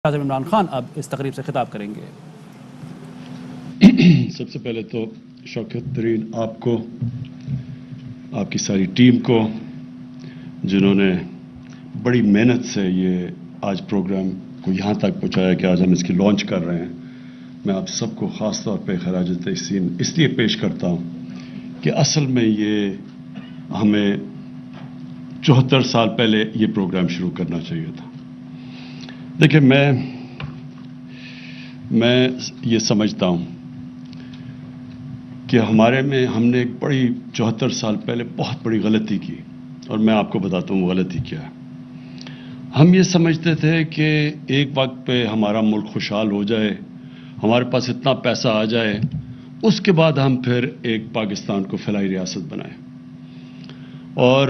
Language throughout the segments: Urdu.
اعظم عمران خان اب اس تقریب سے خطاب کریں گے۔ سب سے پہلے تو شوکت ترین آپ کو، آپ کی ساری ٹیم کو، جنہوں نے بڑی محنت سے یہ آج پروگرام کو یہاں تک پہنچایا کہ آج ہم اس کی لانچ کر رہے ہیں۔ میں آپ سب کو خاص طور پہ خراج تحسین اس لیے پیش کرتا ہوں کہ اصل میں یہ ہمیں 74 سال پہلے یہ پروگرام شروع کرنا چاہیے تھا۔ دیکھیں، میں یہ سمجھتا ہوں کہ ہم نے ایک بڑی 74 سال پہلے بہت بڑی غلطی کی، اور میں آپ کو بتاتا ہوں وہ غلطی کیا ہے۔ ہم یہ سمجھتے تھے کہ ایک وقت پہ ہمارا ملک خوشحال ہو جائے، ہمارے پاس اتنا پیسہ آ جائے، اس کے بعد ہم پھر ایک پاکستان کو فلاحی ریاست بنائیں۔ اور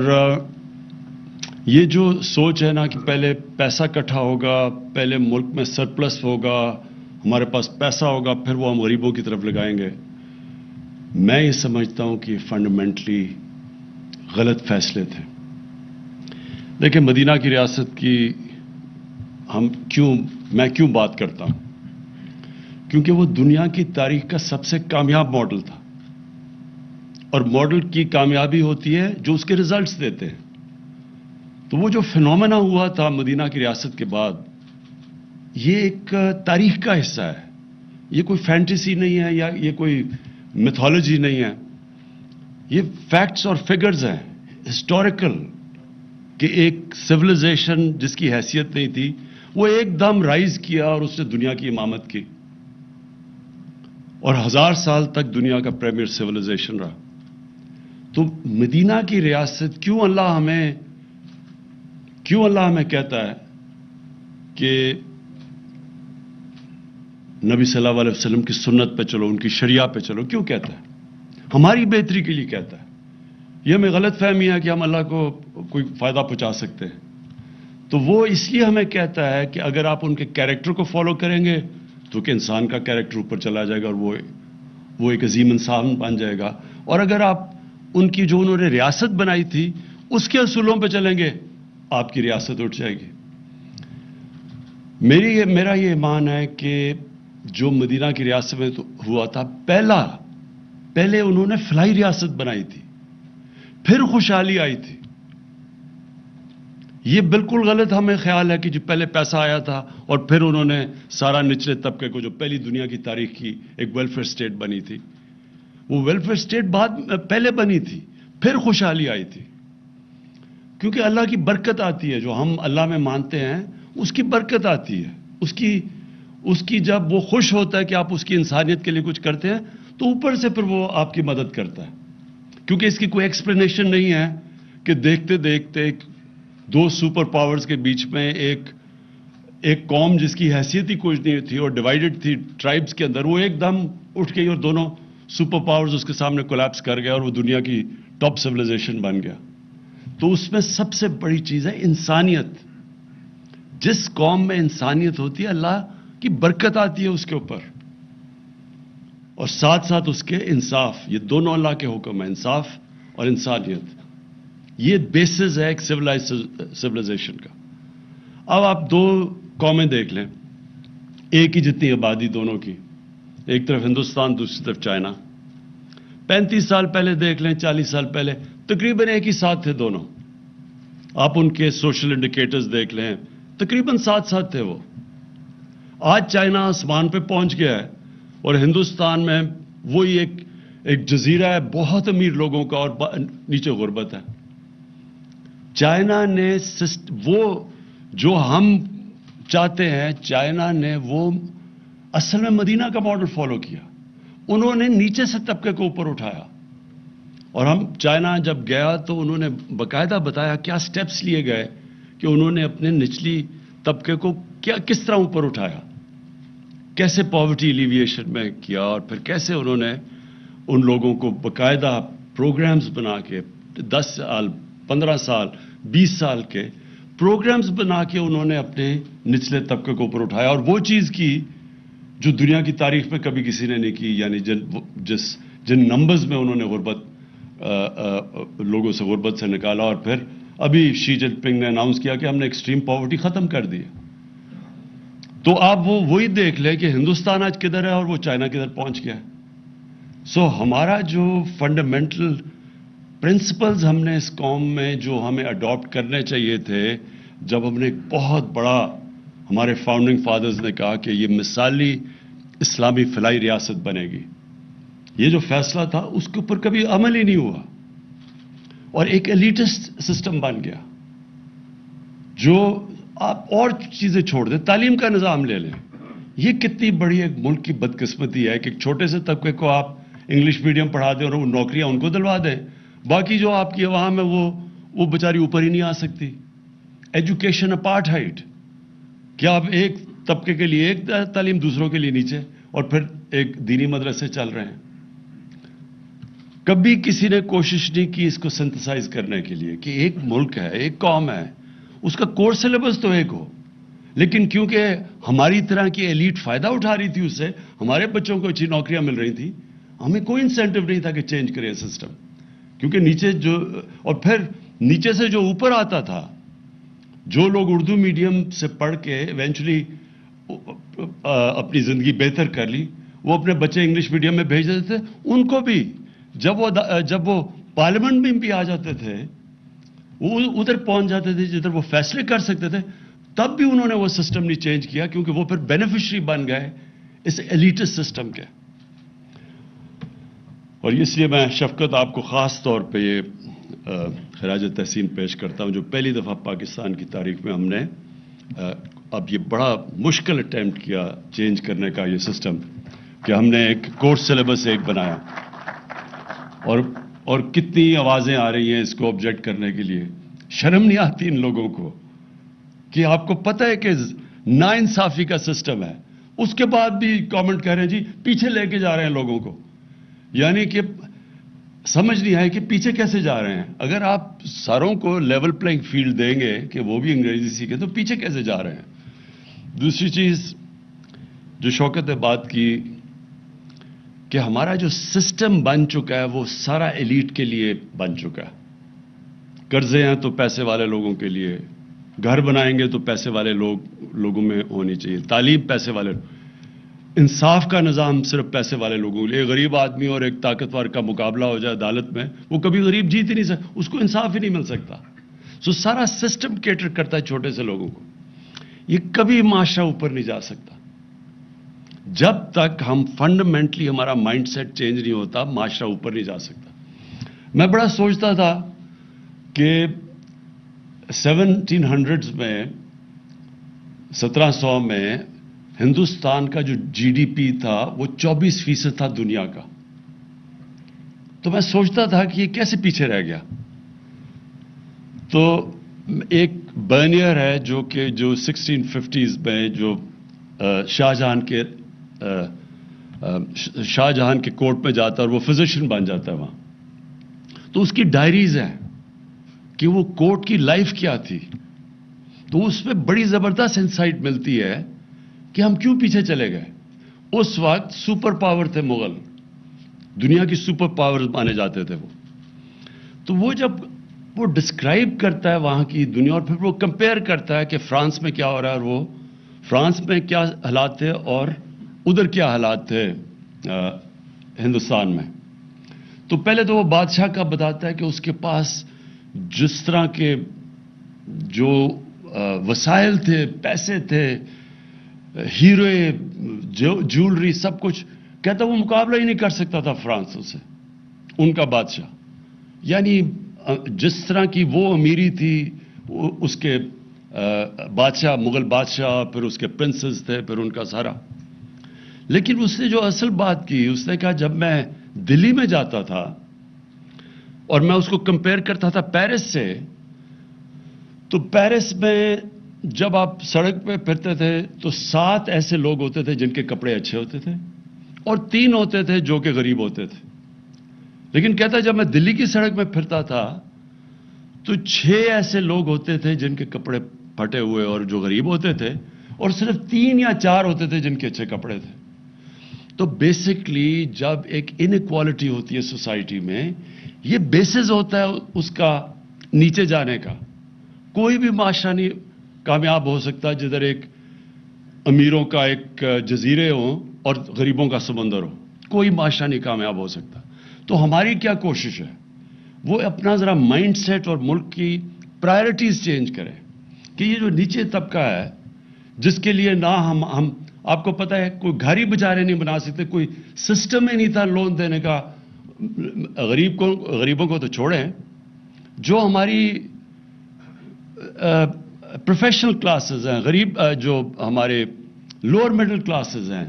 یہ جو سوچ ہے نا کہ پہلے پیسہ اکٹھا ہوگا، پہلے ملک میں سرپلس ہوگا، ہمارے پاس پیسہ ہوگا، پھر وہ ہم غریبوں کی طرف لگائیں گے، میں یہ سمجھتا ہوں کہ فنڈامنٹلی غلط فیصلے تھے۔ دیکھیں، مدینہ کی ریاست کی میں کیوں بات کرتا ہوں؟ کیونکہ وہ دنیا کی تاریخ کا سب سے کامیاب ماڈل تھا، اور ماڈل کی کامیابی ہوتی ہے جو اس کے ریزلٹس دیتے ہیں۔ تو وہ جو فینومینا ہوا تھا مدینہ کی ریاست کے بعد، یہ ایک تاریخ کا حصہ ہے، یہ کوئی فینٹیسی نہیں ہے یا یہ کوئی میتھولوجی نہیں ہے، یہ فیکٹس اور فگرز ہیں ہسٹوریکل، کہ ایک سویلائزیشن جس کی حیثیت نہیں تھی وہ ایک دم رائز کیا اور اس نے دنیا کی امامت کی، اور 1000 سال تک دنیا کا پریمیئر سویلائزیشن رہا۔ تو مدینہ کی ریاست کیوں اللہ ہمیں کہتا ہے کہ نبی صلی اللہ علیہ وسلم کی سنت پہ چلو، ان کی شریعہ پہ چلو؟ کیوں کہتا ہے؟ ہماری بہتری کے لیے کہتا ہے۔ یہ ہمیں غلط فہمی ہے کہ ہم اللہ کو کوئی فائدہ پہنچا سکتے ہیں۔ تو وہ اس لیے ہمیں کہتا ہے کہ اگر آپ ان کے کیریکٹر کو فالو کریں گے تو کہ انسان کا کیریکٹر اوپر چلا جائے گا اور وہ ایک عظیم انسان بن جائے گا، اور اگر آپ ان کی جو انہوں نے ریاست بنائی تھی اس کے اصولوں پہ چلیں گے، آپ کی ریاست اٹھ جائے گی۔ میرا یہ ایمان ہے کہ جو مدینہ کی ریاست میں ہوا تھا، پہلے انہوں نے فلاحی ریاست بنائی تھی، پھر خوشحالی آئی تھی۔ یہ بالکل غلط ہمیں خیال ہے کہ جو پہلے پیسہ آیا تھا اور پھر انہوں نے سارا نچلے طبقے کو، جو پہلی دنیا کی تاریخ کی ایک ویلفیئر سٹیٹ بنی تھی، وہ ویلفیئر سٹیٹ پہلے بنی تھی، پھر خوشحالی آئی تھی۔ کیونکہ اللہ کی برکت آتی ہے، جو ہم اللہ میں مانتے ہیں اس کی برکت آتی ہے، اس کی جب وہ خوش ہوتا ہے کہ آپ اس کی انسانیت کے لیے کچھ کرتے ہیں تو اوپر سے پھر وہ آپ کی مدد کرتا ہے۔ کیونکہ اس کی کوئی ایکسپلینیشن نہیں ہے کہ دیکھتے دیکھتے دو سپر پاورز کے بیچ میں ایک قوم جس کی حیثیت ہی کچھ نہیں تھی اور ڈیوائیڈڈ تھی ٹرائبز کے اندر، وہ ایک دم اٹھ گئی اور دونوں سپر پاورز اس کے سامنے کولیپس کر گیا اور وہ دنیا کی ٹاپ سویلائزیشن بن گیا۔ تو اس میں سب سے بڑی چیز ہے انسانیت۔ جس قوم میں انسانیت ہوتی ہے، اللہ کی برکت آتی ہے اس کے اوپر، اور ساتھ ساتھ اس کے انصاف۔ یہ دونوں اللہ کے حکم ہیں، انصاف اور انسانیت۔ یہ بیسز ہے ایک سویلائزیشن کا۔ اب آپ دو قومیں دیکھ لیں، ایک ہی جتنی آبادی دونوں کی، ایک طرف ہندوستان، دوسری طرف چائنا۔ 35 سال پہلے دیکھ لیں، 40 سال پہلے تقریباً ایک ہی ساتھ تھے دونوں۔ آپ ان کے سوشل انڈیکیٹرز دیکھ لیں، تقریباً ساتھ تھے وہ۔ آج چائنا آسمان پہ پہنچ گیا ہے اور ہندوستان میں وہی ایک جزیرہ ہے بہت امیر لوگوں کا اور نیچے غربت ہے۔ چائنا نے وہ جو ہم چاہتے ہیں، چائنا نے وہ اصل میں مدینہ کا ماڈل فالو کیا۔ انہوں نے نیچے سے طبقے کو اوپر اٹھایا، اور چائنا جب گیا تو انہوں نے باقاعدہ بتایا کیا سٹیپس لیے گئے کہ انہوں نے اپنے نچلی طبقے کو کس طرح اوپر اٹھایا، کیسے پاورٹی ایلیویشن میں کیا، اور پھر کیسے انہوں نے ان لوگوں کو باقاعدہ پروگرامز بنا کے 10 سال 15 سال 20 سال کے پروگرامز بنا کے انہوں نے اپنے نچلے طبقے کو اوپر اٹھایا، اور وہ چیز کی جو دنیا کی تاریخ میں کبھی کسی نے نہیں کی۔ یعنی جن نمبرز میں انہوں نے لوگوں سے غربت سے نکالا، اور پھر ابھی شی جن پنگ نے اناؤنس کیا کہ ہم نے ایکسٹریم پاورٹی ختم کر دی ہے۔ تو آپ وہی دیکھ لیں کہ ہندوستان آج کدھر ہے اور وہ چائنا کدھر پہنچ گیا ہے. سو ہمارا جو فنڈامنٹل پرنسپلز ہم نے اس قوم میں جو ہمیں اڈاپٹ کرنے چاہیے تھے، جب ہم نے ایک بہت بڑا، ہمارے فاؤنڈنگ فادرز نے کہا کہ یہ مثالی اسلامی فلاحی ریاست بنے گی، یہ جو فیصلہ تھا اس کے اوپر کبھی عمل ہی نہیں ہوا اور ایک ایلیٹسٹ سسٹم بن گیا. جو آپ اور چیزیں چھوڑ دیں، تعلیم کا نظام لے لیں، یہ کتنی بڑی ایک ملک کی بدقسمتی ہے کہ ایک چھوٹے سے طبقے کو آپ انگلش میڈیم پڑھا دیں اور وہ نوکریاں ان کو دلوا دیں، باقی جو آپ کی عوام ہے وہ بیچاری اوپر ہی نہیں آ سکتی. ایجوکیشن اپارٹھائڈ، کیا آپ ایک طبقے کے لیے ایک تعلیم، دوسروں کے لیے نیچے، اور پھر ایک دینی مدرسے چل رہے ہیں. کبھی کسی نے کوشش نہیں کی اس کو سنتھسائز کرنے کے لیے کہ ایک ملک ہے، ایک قوم ہے، اس کا کورس سلیبس تو ایک ہو، لیکن کیونکہ ہماری طرح کی ایلیٹ فائدہ اٹھا رہی تھی اس سے، ہمارے بچوں کو اچھی نوکریاں مل رہی تھیں، ہمیں کوئی انسینٹو نہیں تھا کہ چینج کریں سسٹم. کیونکہ نیچے جو، اور پھر نیچے سے جو اوپر آتا تھا، جو لوگ اردو میڈیم سے پڑھ کے ایونچولی اپنی زندگی بہتر کر لی، وہ اپنے بچے انگلش میڈیم میں بھیج دیتے تھے. ان کو بھی جب وہ پارلیمنٹ میں بھی آ جاتے تھے، وہ ادھر پہنچ جاتے تھے جدھر وہ فیصلے کر سکتے تھے، تب بھی انہوں نے وہ سسٹم نہیں چینج کیا، کیونکہ وہ پھر بینیفیشری بن گئے اس ایلیٹس سسٹم کے. اور اس لیے میں شفقت آپ کو خاص طور پہ یہ خراج تحسین پیش کرتا ہوں، جو پہلی دفعہ پاکستان کی تاریخ میں ہم نے اب یہ بڑا مشکل اٹیمپٹ کیا چینج کرنے کا یہ سسٹم، کہ ہم نے ایک کورس سلیبس ایک بنایا. اور کتنی آوازیں آ رہی ہیں اس کو آبجیکٹ کرنے کے لیے. شرم نہیں آتی ان لوگوں کو کہ آپ کو پتہ ہے کہ ناانصافی کا سسٹم ہے، اس کے بعد بھی کامنٹ کر رہے ہیں جی پیچھے لے کے جا رہے ہیں لوگوں کو. یعنی کہ سمجھ نہیں آئے کہ پیچھے کیسے جا رہے ہیں. اگر آپ ساروں کو لیول پلینگ فیلڈ دیں گے کہ وہ بھی انگریزی سیکھیں تو پیچھے کیسے جا رہے ہیں. دوسری چیز جو شوکت نے بات کی کہ ہمارا جو سسٹم بن چکا ہے وہ سارا ایلیٹ کے لیے بن چکا ہے. قرضے ہیں تو پیسے والے لوگوں کے لیے، گھر بنائیں گے تو پیسے والے لوگوں میں ہونی چاہیے، تعلیم پیسے والے، انصاف کا نظام صرف پیسے والے لوگوں کے لیے. ایک غریب آدمی اور ایک طاقتور کا مقابلہ ہو جائے عدالت میں، وہ کبھی غریب جیت ہی نہیں سکتا، اس کو انصاف ہی نہیں مل سکتا. سو سارا سسٹم کیٹر کرتا ہے چھوٹے سے لوگوں کو. یہ کبھی معاشرہ اوپر نہیں جا سکتا جب تک ہم فنڈامنٹلی ہمارا مائنڈ سیٹ چینج نہیں ہوتا، معاشرہ اوپر نہیں جا سکتا. میں بڑا سوچتا تھا کہ 1700s میں 1700 میں ہندوستان کا جو جی ڈی پی تھا وہ 24% تھا دنیا کا. تو میں سوچتا تھا کہ یہ کیسے پیچھے رہ گیا. تو ایک برنیئر ہے جو 1650s میں جو شاہ جہان کے کورٹ میں جاتا ہے اور وہ فزیشین بن جاتا ہے وہاں. تو اس کی ڈائریز ہیں کہ وہ کورٹ کی لائف کیا تھی. تو اس میں بڑی زبردست انسائٹ ملتی ہے کہ ہم کیوں پیچھے چلے گئے. اس وقت سپر پاور تھے مغل، دنیا کی سپر پاور مانے جاتے تھے وہ. تو وہ جب وہ ڈسکرائب کرتا ہے وہاں کی دنیا اور پھر وہ کمپیئر کرتا ہے کہ فرانس میں کیا ہو رہا ہے اور وہ فرانس میں کیا حالات تھے اور ادھر کیا حالات تھے ہندوستان میں. تو پہلے تو وہ بادشاہ کا بتاتا ہے کہ اس کے پاس جس طرح کے جو وسائل تھے، پیسے تھے، ہیرے، جیولری، سب کچھ، کہتا وہ مقابلہ ہی نہیں کر سکتا تھا فرانس سے، ان کا بادشاہ. یعنی جس طرح کی وہ امیری تھی اس کے بادشاہ، مغل بادشاہ، پھر اس کے پرنسز تھے، پھر ان کا سارا. لیکن اس نے جو اصل بات کی، اس نے کہا جب میں دلی میں جاتا تھا اور میں اس کو کمپیئر کرتا تھا پیرس سے، تو پیرس میں جب آپ سڑک پہ پھرتے تھے تو 7 ایسے لوگ ہوتے تھے جن کے کپڑے اچھے ہوتے تھے اور 3 ہوتے تھے جو کہ غریب ہوتے تھے. لیکن کہتا جب میں دلی کی سڑک میں پھرتا تھا تو 6 ایسے لوگ ہوتے تھے جن کے کپڑے پھٹے ہوئے اور جو غریب ہوتے تھے، اور صرف 3 یا 4 ہوتے تھے جن کے اچھے کپڑے تھے. تو بیسکلی جب ایک انیکوالٹی ہوتی ہے سوسائٹی میں، یہ بیسز ہوتا ہے اس کا نیچے جانے کا. کوئی بھی معاشرہ نہیں کامیاب ہو سکتا جدھر ایک امیروں کا ایک جزیرے ہوں اور غریبوں کا سمندر ہو، کوئی معاشرہ نہیں کامیاب ہو سکتا. تو ہماری کیا کوشش ہے؟ وہ اپنا ذرا مائنڈ سیٹ اور ملک کی پرائرٹیز چینج کریں کہ یہ جو نیچے طبقہ ہے جس کے لیے نہ ہم آپ کو پتہ ہے کوئی گھر ہی بیچارے نہیں بنا سکتے، کوئی سسٹم ہی نہیں تھا لون دینے کا. غریبوں کو تو چھوڑیں، جو ہماری پروفیشنل کلاسز ہیں، غریب جو ہمارے لوور مڈل کلاسز ہیں،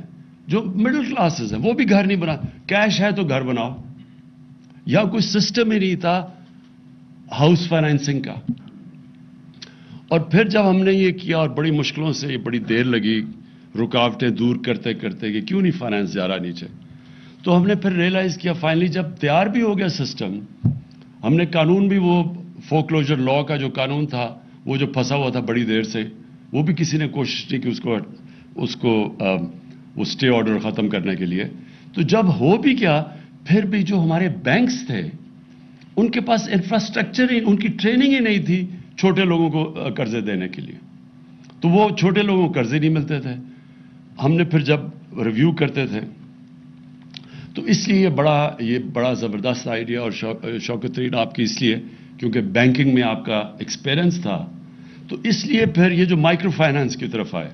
جو مڈل کلاسز ہیں، وہ بھی گھر نہیں بنا. کیش ہے تو گھر بناؤ. یا کوئی سسٹم ہی نہیں تھا ہاؤس فائنینسنگ کا. اور پھر جب ہم نے یہ کیا اور بڑی مشکلوں سے، بڑی دیر لگی رکاوٹیں دور کرتے کرتے کہ کیوں نہیں فائنینس جا رہا نیچے، تو ہم نے پھر ریئلائز کیا فائنلی جب تیار بھی ہو گیا سسٹم. ہم نے قانون بھی وہ فورکلوجر لا کا جو قانون تھا وہ جو پھنسا ہوا تھا بڑی دیر سے، وہ بھی کسی نے کوشش کی کہ اس کو وہ اسٹے آرڈر ختم کرنے کے لیے. تو جب ہو بھی گیا پھر بھی جو ہمارے بینکس تھے ان کے پاس انفراسٹرکچر ہی، ان کی ٹریننگ ہی نہیں تھی چھوٹے لوگوں کو قرضے دینے کے لیے. تو وہ چھوٹے لوگوں کو قرضے نہیں ملتے تھے. ہم نے پھر جب ریویو کرتے تھے تو اس لیے یہ بڑا زبردست آئیڈیا. اور شوکت ترین آپ کی اس لیے کیونکہ بینکنگ میں آپ کا ایکسپیرنس تھا، تو اس لیے پھر یہ جو مائکرو فائنانس کی طرف آئے.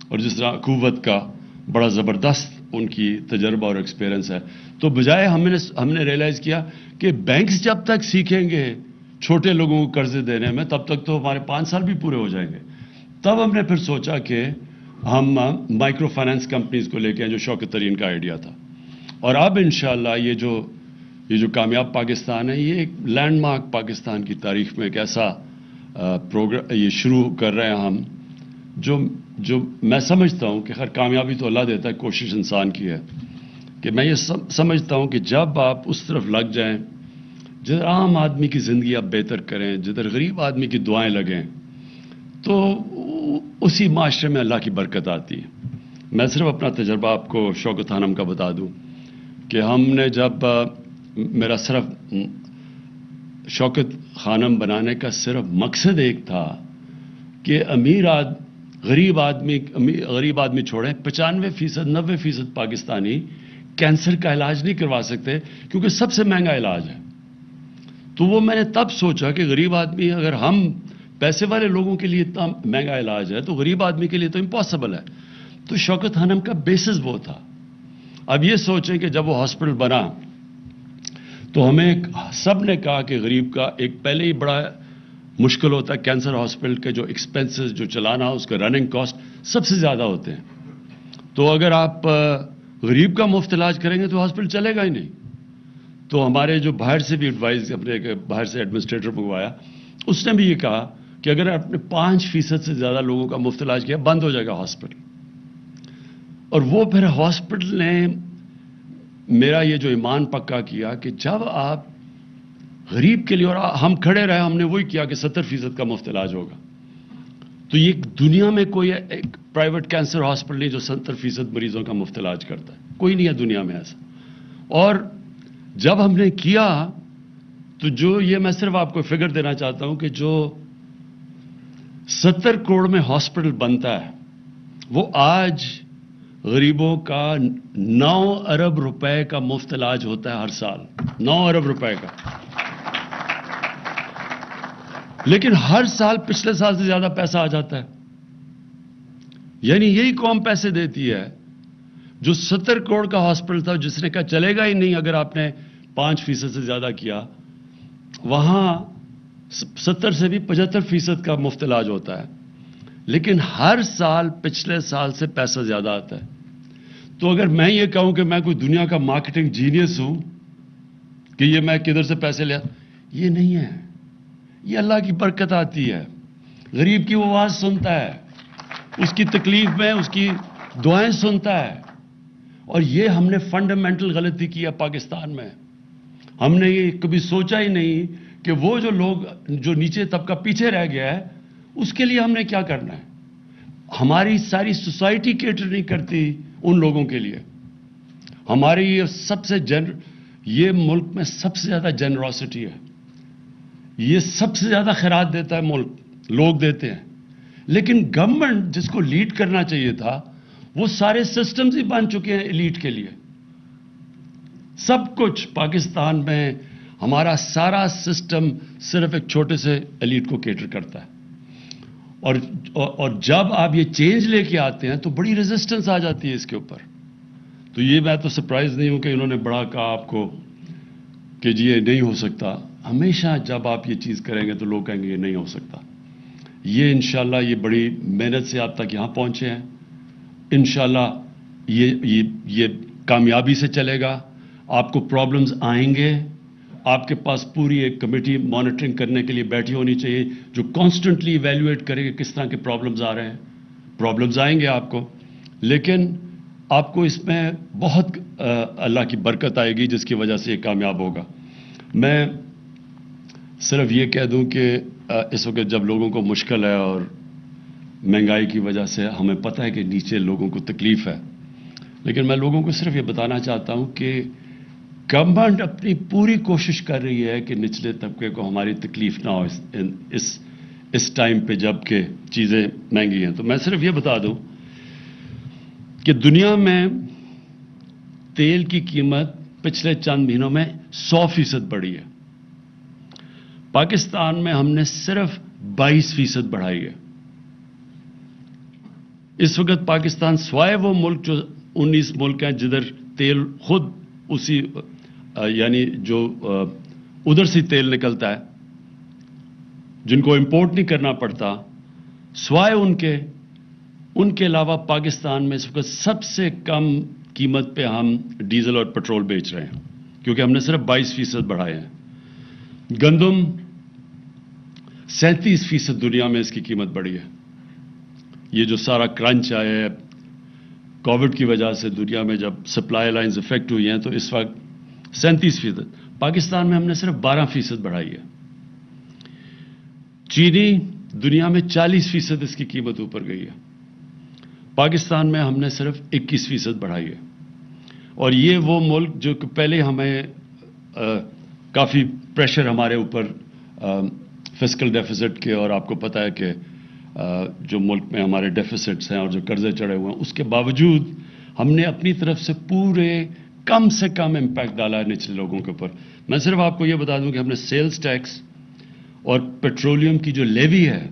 اور جس طرح قوت کا بڑا زبردست ان کی تجربہ اور ایکسپیرنس ہے، تو بجائے ہم نے ریئلائز کیا کہ بینکس جب تک سیکھیں گے چھوٹے لوگوں کو قرضے دینے میں تب تک تو ہمارے 5 سال بھی پورے ہو جائیں گے. تب ہم نے پھر سوچا کہ ہم مائکرو فائنانس کمپنیز کو لے کے آئیں، جو شوکت ترین کا آئیڈیا تھا. اور اب انشاءاللہ یہ جو کامیاب پاکستان ہے، یہ ایک لینڈ مارک پاکستان کی تاریخ میں ایک ایسا پروگرام یہ شروع کر رہے ہیں ہم، جو میں سمجھتا ہوں کہ خیر کامیابی تو اللہ دیتا ہے، کوشش انسان کی ہے. کہ میں یہ سمجھتا ہوں کہ جب آپ اس طرف لگ جائیں جدھر عام آدمی کی زندگی آپ بہتر کریں، جدھر غریب آدمی کی دعائیں لگیں، تو اسی معاشرے میں اللہ کی برکت آتی ہے. میں صرف اپنا تجربہ آپ کو شوکت خانم کا بتا دوں کہ ہم نے جب میرا صرف شوکت خانم بنانے کا صرف مقصد ایک تھا کہ غریب آدمی چھوڑیں، 95% 90% پاکستانی کینسر کا علاج نہیں کروا سکتے کیونکہ سب سے مہنگا علاج ہے. تو وہ میں نے تب سوچا کہ غریب آدمی، اگر ہم پیسے والے لوگوں کے لیے اتنا مہنگا علاج ہے تو غریب آدمی کے لیے تو امپاسبل ہے. تو شوکت خانم کا بیسس وہ تھا. اب یہ سوچیں کہ جب وہ ہاسپٹل بنا تو ہمیں سب نے کہا کہ غریب کا ایک پہلے ہی بڑا مشکل ہوتا ہے، کینسر ہاسپٹل کے جو ایکسپنسز جو چلانا اس کا رننگ کاسٹ سب سے زیادہ ہوتے ہیں. تو اگر آپ غریب کا مفت علاج کریں گے تو ہاسپٹل چلے گا ہی نہیں. تو ہمارے جو باہر سے بھی ایڈوائز، اپنے باہر سے ایڈمنسٹریٹر منگوایا، اس نے بھی یہ کہا کہ اگر آپ نے 5% سے زیادہ لوگوں کا مفت علاج کیا بند ہو جائے گا ہاسپٹل. اور وہ پھر ہاسپٹل نے میرا یہ جو ایمان پکا کیا کہ جب آپ غریب کے لیے، اور ہم کھڑے رہے، ہم نے وہی کیا کہ 70% کا مفت علاج ہوگا. تو یہ دنیا میں کوئی ایک پرائیویٹ کینسر ہاسپٹل نہیں جو 70% مریضوں کا مفت علاج کرتا ہے، کوئی نہیں ہے دنیا میں ایسا. اور جب ہم نے کیا تو جو یہ میں صرف آپ کو فگر دینا چاہتا ہوں کہ جو 70 کروڑ میں ہاسپٹل بنتا ہے وہ آج غریبوں کا 9 ارب روپے کا مفت علاج ہوتا ہے ہر سال. 9 ارب روپے کا. لیکن ہر سال پچھلے سال سے زیادہ پیسہ آ جاتا ہے. یعنی یہی قوم پیسے دیتی ہے جو 70 کروڑ کا ہاسپٹل تھا جس نے کہا چلے گا ہی نہیں اگر آپ نے 5% سے زیادہ کیا، وہاں 70 سے بھی 75% کا مفت علاج ہوتا ہے. لیکن ہر سال پچھلے سال سے پیسہ زیادہ آتا ہے. تو اگر میں یہ کہوں کہ میں کوئی دنیا کا مارکیٹنگ جینیس ہوں کہ یہ میں کدھر سے پیسے لیا، یہ نہیں ہے. یہ اللہ کی برکت آتی ہے. غریب کی وہ آواز سنتا ہے، اس کی تکلیف میں اس کی دعائیں سنتا ہے. اور یہ ہم نے فنڈامنٹل غلطی کی ہے پاکستان میں. ہم نے یہ کبھی سوچا ہی نہیں کہ وہ جو لوگ جو نیچے طبقہ پیچھے رہ گیا ہے اس کے لیے ہم نے کیا کرنا ہے. ہماری ساری سوسائٹی کیٹر نہیں کرتی ان لوگوں کے لیے. ہماری یہ ملک میں سب سے زیادہ جنراسٹی ہے. یہ سب سے زیادہ خیرات دیتا ہے ملک، لوگ دیتے ہیں. لیکن گورنمنٹ جس کو لیڈ کرنا چاہیے تھا وہ سارے سسٹمز ہی بن چکے ہیں ایلیٹ کے لیے. سب کچھ پاکستان میں ہمارا سارا سسٹم صرف ایک چھوٹے سے ایلیٹ کو کیٹر کرتا ہے. اور جب آپ یہ چینج لے کے آتے ہیں تو بڑی ریزسٹنس آ جاتی ہے اس کے اوپر. تو یہ میں تو سرپرائز نہیں ہوں کہ انہوں نے بڑا کہا آپ کو کہ جی یہ نہیں ہو سکتا. ہمیشہ جب آپ یہ چیز کریں گے تو لوگ کہیں گے یہ نہیں ہو سکتا. یہ انشاءاللہ یہ بڑی محنت سے آپ تک یہاں پہنچے ہیں. انشاءاللہ یہ کامیابی سے چلے گا. آپ کو پرابلمز آئیں گے. آپ کے پاس پوری ایک کمیٹی مانیٹرنگ کرنے کے لیے بیٹھی ہونی چاہیے جو کانسٹنٹلی ایویلویٹ کرے کہ کس طرح کے پرابلمز آ رہے ہیں. پرابلمز آئیں گے آپ کو, لیکن آپ کو اس میں بہت اللہ کی برکت آئے گی جس کی وجہ سے یہ کامیاب ہوگا. میں صرف یہ کہہ دوں کہ اس وقت جب لوگوں کو مشکل ہے اور مہنگائی کی وجہ سے ہمیں پتہ ہے کہ نیچے لوگوں کو تکلیف ہے, لیکن میں لوگوں کو صرف یہ بتانا چاہتا ہوں کہ گورنمنٹ اپنی پوری کوشش کر رہی ہے کہ نچلے طبقے کو ہماری تکلیف نہ ہو اس ٹائم پہ جب کہ چیزیں مہنگی ہیں. تو میں صرف یہ بتا دوں کہ دنیا میں تیل کی قیمت پچھلے چند مہینوں میں 100% بڑھی ہے. پاکستان میں ہم نے صرف 22% بڑھائی ہے. اس وقت پاکستان سوائے وہ ملک جو 19 ملک ہیں جدھر تیل خود اسی یعنی جو ادھر سے تیل نکلتا ہے جن کو امپورٹ نہیں کرنا پڑتا, سوائے ان کے علاوہ پاکستان میں اس وقت سب سے کم قیمت پہ ہم ڈیزل اور پیٹرول بیچ رہے ہیں کیونکہ ہم نے صرف 22% بڑھائے ہیں. گندم 37% دنیا میں اس کی قیمت بڑھی ہے. یہ جو سارا کرنچ آیا ہے کووڈ کی وجہ سے دنیا میں جب سپلائی لائنز افیکٹ ہوئی ہیں تو اس وقت 37%. پاکستان میں ہم نے صرف 12% بڑھائی ہے. چینی دنیا میں 40% اس کی قیمت اوپر گئی ہے. پاکستان میں ہم نے صرف 21% بڑھائی ہے. اور یہ وہ ملک جو کہ پہلے ہمیں کافی پریشر ہمارے اوپر فسکل ڈیفیسٹ کے, اور آپ کو پتہ ہے کہ جو ملک میں ہمارے ڈیفیسٹس ہیں اور جو قرضے چڑھے ہوئے ہیں اس کے باوجود ہم نے اپنی طرف سے پورے کم سے کم امپیکٹ ڈالا ہے نچلے لوگوں کے اوپر. میں صرف آپ کو یہ بتا دوں کہ ہم نے سیلز ٹیکس اور پیٹرولیم کی جو لیوی ہے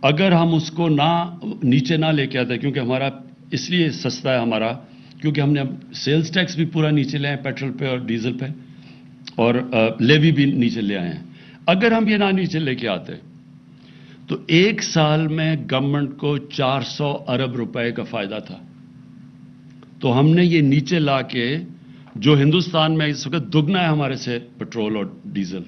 اگر ہم اس کو نیچے نہ لے کے آتے, کیونکہ ہمارا اس لیے سستا ہے ہمارا کیونکہ ہم نے سیلز ٹیکس بھی پورا نیچے لے آئے پیٹرول پہ اور ڈیزل پہ, اور لیوی بھی نیچے لے آئے ہیں. اگر ہم یہ نہ نیچے لے کے آتے تو ایک سال میں گورنمنٹ کو 400 ارب روپے کا فائدہ تھا. تو ہم نے یہ نیچے لا کے, جو ہندوستان میں اس وقت دگنا ہے ہمارے سے پیٹرول اور ڈیزل,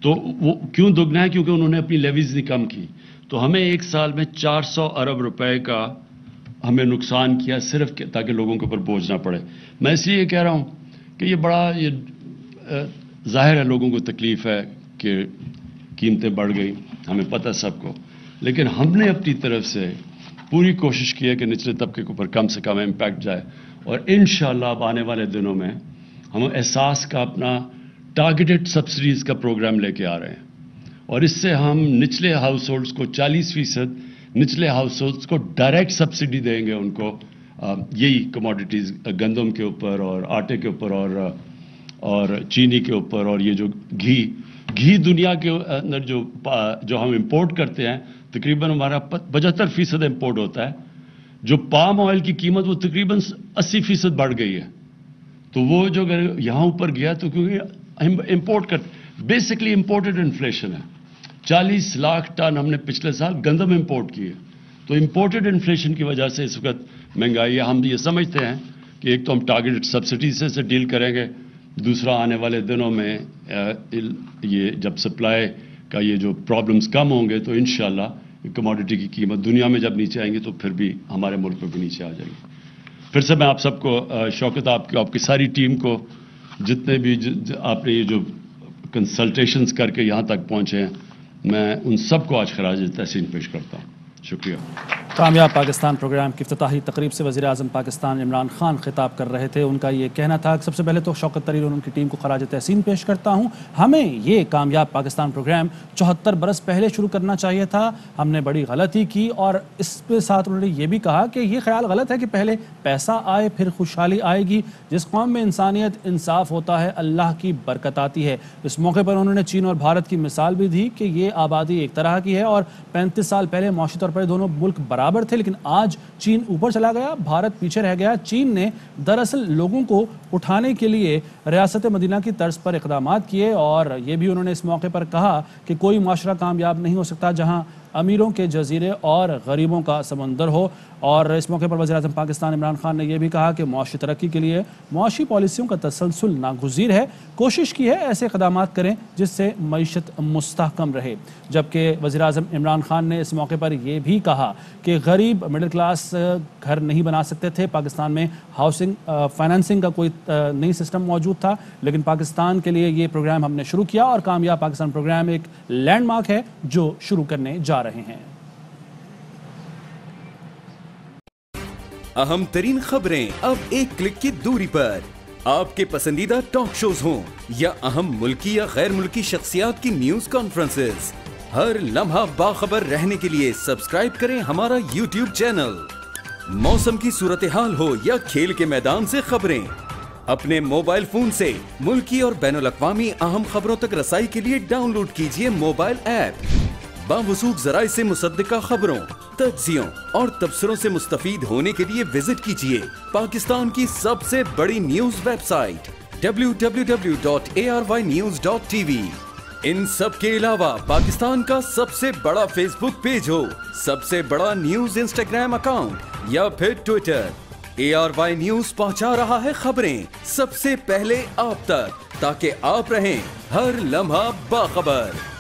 تو وہ کیوں دگنا ہے کیونکہ انہوں نے اپنی لیویز نہیں کم کی, تو ہمیں ایک سال میں 400 ارب روپے کا ہمیں نقصان کیا صرف تاکہ لوگوں کے اوپر بوجھ نہ پڑے. میں اس لیے کہہ رہا ہوں کہ یہ بڑا ظاہر ہے لوگوں کو تکلیف ہے کہ قیمتیں بڑھ گئی, ہمیں پتہ سب کو, لیکن ہم نے اپنی طرف سے پوری کوشش کی ہے کہ نچلے طبقے کے اوپر کم سے کم امپیکٹ جائے. اور انشاءاللہ اب آنے والے دنوں میں ہم احساس کا اپنا ٹارگیٹڈ سبسڈیز کا پروگرام لے کے آ رہے ہیں, اور اس سے ہم نچلے ہاؤس ہولڈز کو 40% نچلے ہاؤس ہولڈز کو ڈائریکٹ سبسڈی دیں گے ان کو یہی کموڈیٹیز گندم کے اوپر اور آٹے کے اوپر اور چینی کے اوپر, اور یہ جو گھی دنیا کے اندر جو ہم امپورٹ کرتے ہیں تقریباً ہمارا 75% امپورٹ ہوتا ہے. جو پام آئل کی قیمت وہ تقریباً 80% بڑھ گئی ہے. تو وہ جو اگر یہاں اوپر گیا تو کیونکہ امپورٹ بیسکلی امپورٹڈ انفلیشن ہے. 40 لاکھ ٹن ہم نے پچھلے سال گندم امپورٹ کی ہے. تو امپورٹڈ انفلیشن کی وجہ سے اس وقت مہنگائی ہے. ہم یہ سمجھتے ہیں کہ ایک تو ہم ٹارگیٹڈ سبسڈی سے ڈیل کریں گے, دوسرا آنے والے دنوں میں یہ جب سپلائی کا یہ جو پرابلمز کم ہوں گے تو انشاءاللہ کموڈٹی کی قیمت دنیا میں جب نیچے آئیں گی تو پھر بھی ہمارے ملک پہ بھی نیچے آ جائے گی. پھر سے میں آپ سب کو شوکت آپ کی ساری ٹیم کو جتنے بھی آپ نے یہ جو کنسلٹیشنز کر کے یہاں تک پہنچے ہیں میں ان سب کو آج خراج تحسین پیش کرتا ہوں. شکریہ. کامیاب پاکستان پروگرام کی افتتاحی تقریب سے وزیر اعظم پاکستان عمران خان خطاب کر رہے تھے. ان کا یہ کہنا تھا کہ سب سے پہلے تو شوکت طریر اور ان کی ٹیم کو خراج تحسین پیش کرتا ہوں. ہمیں یہ کامیاب پاکستان پروگرام 74 برس پہلے شروع کرنا چاہیے تھا. ہم نے بڑی غلطی کی. اور اس کے ساتھ انہوں نے یہ بھی کہا کہ یہ خیال غلط ہے کہ پہلے پیسہ آئے پھر خوشحالی آئے گی. جس قوم میں انسانیت انصاف ہوتا ہے اللہ کی برکت آتی ہے. اس موقع پر انہوں نے چین اور بھارت کی مثال بھی دی کہ یہ آبادی ایک طرح کی ہے اور 35 سال پہلے معاشی طور پر دونوں ملک برابر تھے، لیکن آج چین اوپر چلا گیا، بھارت پیچھے رہ گیا. چین نے دراصل لوگوں کو اٹھانے کے لیے ریاست مدینہ کی طرز پر اقدامات کیے اور یہ بھی انہوں نے اس موقع پر کہا کہ کوئی معاشرہ کامیاب نہیں ہو سکتا جہاں امیروں کے جزیرے اور غریبوں کا سمندر ہو. اور اس موقع پر وزیر اعظم پاکستان عمران خان نے یہ بھی کہا کہ معاشی ترقی کے لیے معاشی پالیسیوں کا تسلسل ناگزیر ہے. کوشش کی ہے ایسے اقدامات کریں جس سے معیشت مستحکم رہے. جبکہ وزیر اعظم عمران خان نے اس موقع پر یہ بھی کہا کہ غریب مڈل کلاس گھر نہیں بنا سکتے تھے. پاکستان میں ہاؤسنگ فائنانسنگ کا کوئی نئی سسٹم موجود تھا، لیکن پاکستان کے لیے یہ پروگرام ہم نے شروع کیا اور کامیاب پاکستان پروگرام ایک لینڈ مارک ہے جو شروع کرنے جا رہے ہیں. اہم ترین خبریں اب ایک کلک کی دوری پر. آپ کے پسندیدہ ٹاک شوز ہوں یا اہم ملکی یا غیر ملکی شخصیات کی نیوز کانفرنسز، ہر لمحہ باخبر رہنے کے لیے سبسکرائب کریں ہمارا یوٹیوب چینل. موسم کی صورتحال ہو یا کھیل کے میدان سے خبریں، اپنے موبائل فون سے ملکی اور بین الاقوامی اہم خبروں تک رسائی کے لیے ڈاؤن لوڈ کیجیے موبائل ایپ. باوثوق ذرائع سے مصدقہ خبروں، تجزیوں اور تبصروں سے مستفید ہونے کے لیے وزٹ کیجیے پاکستان کی سب سے بڑی نیوز ویب سائٹ www.arYnews.tv. ان سب کے علاوہ پاکستان کا سب سے بڑا فیس بک پیج ہو، سب سے بڑا نیوز انسٹاگرام اکاؤنٹ یا پھر ٹویٹر، ARY نیوز پہنچا رہا ہے خبریں سب سے پہلے آپ تک تاکہ آپ رہیں ہر لمحہ باخبر.